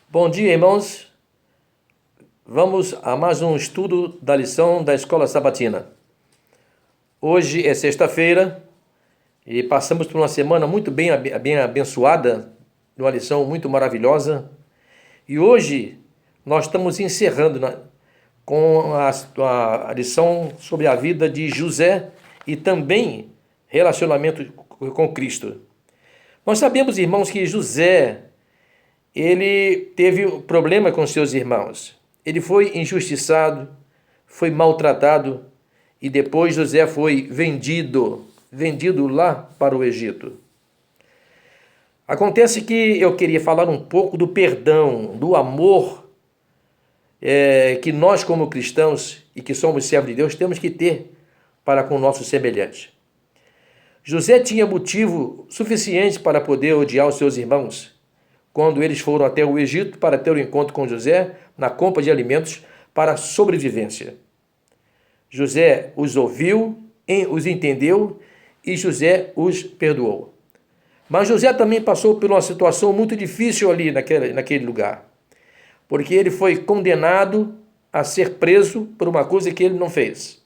Bom dia, irmãos. Vamos a mais um estudo da lição da Escola Sabatina. Hoje é sexta-feira e passamos por uma semana muito bem abençoada, uma lição muito maravilhosa. E hoje nós estamos encerrando com a lição sobre a vida de José e também relacionamento com Cristo. Nós sabemos, irmãos, que José ele teve problema com seus irmãos. Ele foi injustiçado, foi maltratado e depois José foi vendido lá para o Egito. Acontece que eu queria falar um pouco do perdão, do amor que nós como cristãos e que somos servos de Deus temos que ter para com nossos semelhantes. José tinha motivo suficiente para poder odiar os seus irmãos, quando eles foram até o Egito para ter um encontro com José na compra de alimentos para a sobrevivência. José os ouviu, os entendeu e José os perdoou. Mas José também passou por uma situação muito difícil ali naquele lugar, porque ele foi condenado a ser preso por uma coisa que ele não fez.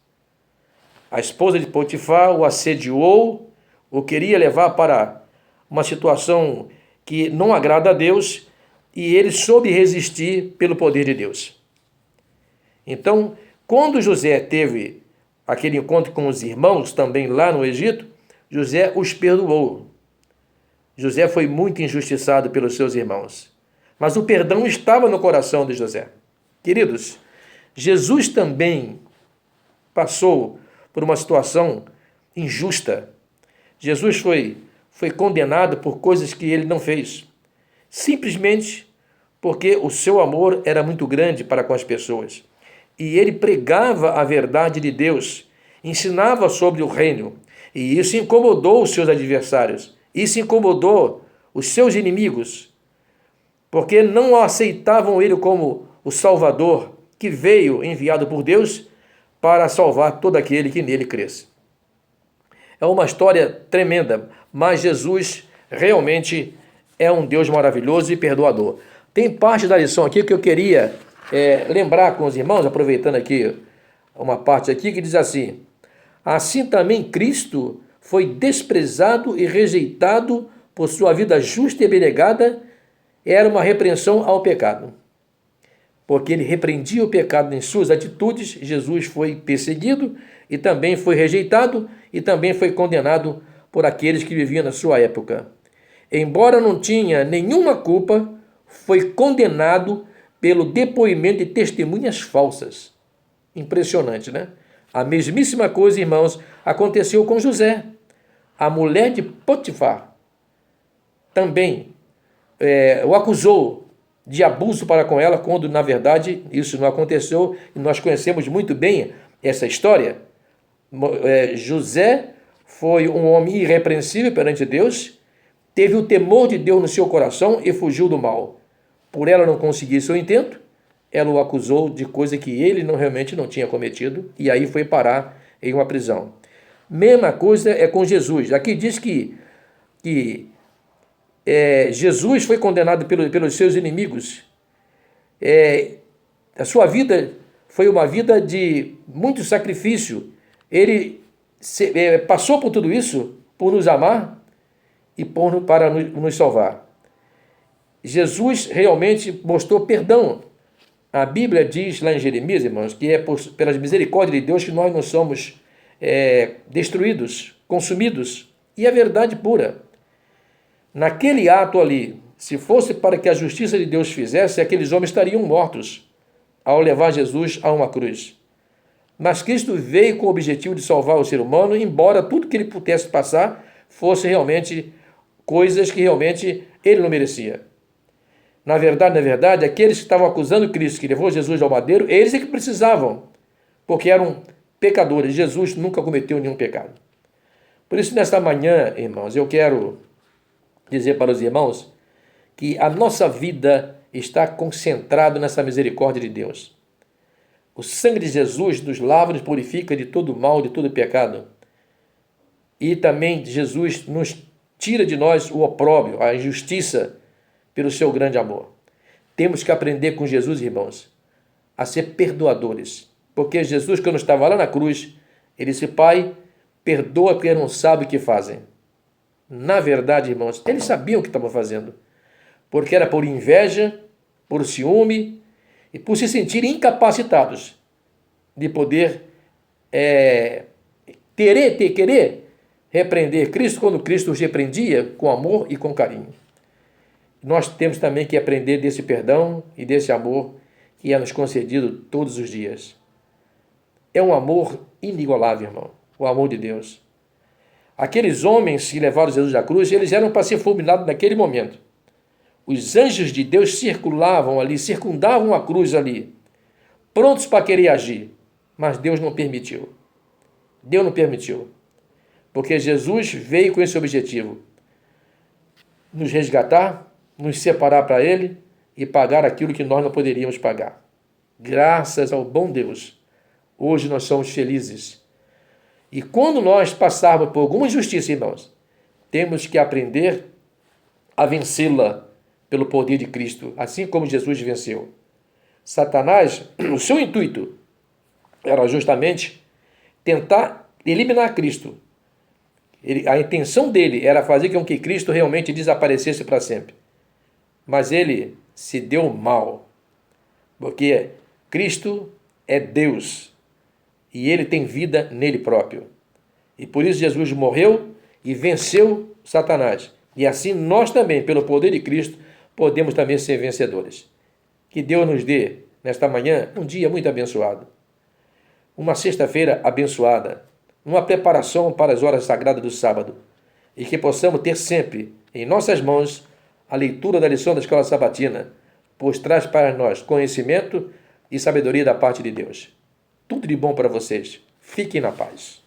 A esposa de Potifar o assediou, o queria levar para uma situação que não agrada a Deus, e ele soube resistir pelo poder de Deus. Então, quando José teve aquele encontro com os irmãos também lá no Egito, José os perdoou. José foi muito injustiçado pelos seus irmãos, mas o perdão estava no coração de José. Queridos, Jesus também passou por uma situação injusta. Jesus foi condenado por coisas que ele não fez, simplesmente porque o seu amor era muito grande para com as pessoas. E ele pregava a verdade de Deus, ensinava sobre o reino, e isso incomodou os seus adversários, isso incomodou os seus inimigos, porque não aceitavam ele como o Salvador que veio enviado por Deus para salvar todo aquele que nele cresce. É uma história tremenda, mas Jesus realmente é um Deus maravilhoso e perdoador. Tem parte da lição aqui que eu queria lembrar com os irmãos, aproveitando aqui uma parte aqui que diz assim: assim também Cristo foi desprezado e rejeitado por sua vida justa e abnegada, era uma repreensão ao pecado. Porque ele repreendia o pecado em suas atitudes, Jesus foi perseguido e também foi rejeitado e também foi condenado por aqueles que viviam na sua época. Embora não tinha nenhuma culpa, foi condenado pelo depoimento de testemunhas falsas. Impressionante, né? A mesmíssima coisa, irmãos, aconteceu com José. A mulher de Potifar também o acusou de abuso para com ela, quando na verdade isso não aconteceu, e nós conhecemos muito bem essa história. José foi um homem irrepreensível perante Deus, teve o temor de Deus no seu coração e fugiu do mal. Por ela não conseguir seu intento, ela o acusou de coisa que ele realmente não tinha cometido, e aí foi parar em uma prisão. Mesma coisa é com Jesus. Aqui diz que Jesus foi condenado pelos seus inimigos. A sua vida foi uma vida de muito sacrifício. Ele passou por tudo isso por nos amar e para nos salvar. Jesus realmente mostrou perdão. A Bíblia diz lá em Jeremias, irmãos, que é pelas misericórdias de Deus que nós não somos destruídos, consumidos. E é verdade pura. Naquele ato ali, se fosse para que a justiça de Deus fizesse, aqueles homens estariam mortos ao levar Jesus a uma cruz. Mas Cristo veio com o objetivo de salvar o ser humano, embora tudo que ele pudesse passar fosse realmente coisas que realmente ele não merecia. Na verdade, aqueles que estavam acusando Cristo, que levou Jesus ao madeiro, eles é que precisavam, porque eram pecadores. Jesus nunca cometeu nenhum pecado. Por isso, nesta manhã, irmãos, eu quero dizer para os irmãos que a nossa vida está concentrada nessa misericórdia de Deus. O sangue de Jesus nos lava, nos purifica de todo mal, de todo pecado. E também Jesus nos tira de nós o opróbrio, a injustiça, pelo seu grande amor. Temos que aprender com Jesus, irmãos, a ser perdoadores. Porque Jesus, quando estava lá na cruz, ele disse: Pai, perdoa porque não sabem o que fazem. Na verdade, irmãos, eles sabiam o que estavam fazendo. Porque era por inveja, por ciúme e por se sentirem incapacitados de poder querer repreender Cristo quando Cristo os repreendia com amor e com carinho. Nós temos também que aprender desse perdão e desse amor que é nos concedido todos os dias. É um amor inigualável, irmão, o amor de Deus. Aqueles homens que levaram Jesus à cruz, eles eram para ser fulminados naquele momento. Os anjos de Deus circulavam ali, circundavam a cruz ali, prontos para querer agir, mas Deus não permitiu. Deus não permitiu, porque Jesus veio com esse objetivo: nos resgatar, nos separar para Ele e pagar aquilo que nós não poderíamos pagar. Graças ao bom Deus, hoje nós somos felizes. E quando nós passarmos por alguma injustiça, irmãos, temos que aprender a vencê-la pelo poder de Cristo, assim como Jesus venceu. Satanás, o seu intuito era justamente tentar eliminar Cristo. A intenção dele era fazer com que Cristo realmente desaparecesse para sempre. Mas ele se deu mal, porque Cristo é Deus e ele tem vida nele próprio. E por isso Jesus morreu e venceu Satanás. E assim nós também, pelo poder de Cristo, podemos também ser vencedores. Que Deus nos dê, nesta manhã, um dia muito abençoado. Uma sexta-feira abençoada. Uma preparação para as horas sagradas do sábado. E que possamos ter sempre em nossas mãos a leitura da lição da Escola Sabatina, pois traz para nós conhecimento e sabedoria da parte de Deus. Tudo de bom para vocês. Fiquem na paz.